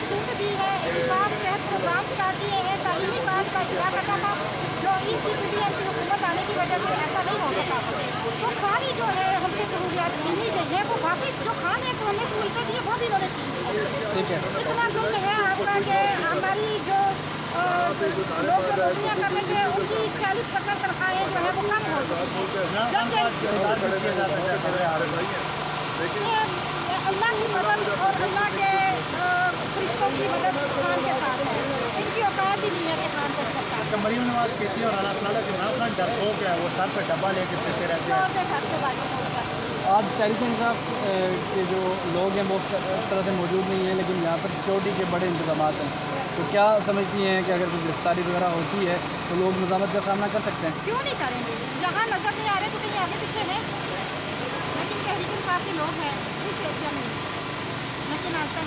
छूट दी है, इंतजाम सेहत प्रोग्राम स्टार्ट किए हैं, तालीमी कार्ड का इजरा करना था, जो EPPDM की हुकूमत आने की वजह से ऐसा नहीं हो सका। तो सारी जो है हमसे सहूलियात छीनी गई है, वो वापस जो खाने को हमें सहूलतें दी वो भी इन्होंने छीन ली। ठीक है। इतना जुल्म है आपका कि हमारी जो लोग जो नौकरियाँ कर रहे थे उनकी 40% तनख्वाहें जो है वो कम हो चुकी हैं। अल्लाह की मदद और अल्लाह के फरिश्तों की मदद खान के साथ है, इनकी औकात ही नहीं है कि खान को सकता है। मरीम नवाज खेती और राना सनाडा के इमरान खान डरपोक है, वो सर पे डब्बा लेके फिरते रहते हैं। और घर से बात होता है। आज तहरीक इंसाफ के जो लोग हैं वो उस तरह से मौजूद नहीं है, लेकिन यहाँ पर सिक्योरिटी के बड़े इंतजाम हैं। तो क्या समझती हैं कि अगर कोई गिरफ्तारी वगैरह होती है तो लोग मज़ामत का सामना कर सकते हैं? क्यों नहीं करेंगे? जहाँ नजर नहीं आ रहे तो कहीं आगे पीछे हैं, लेकिन तहरीक इंसाफ के लोग हैं इस एरिया में, लेकिन आज तक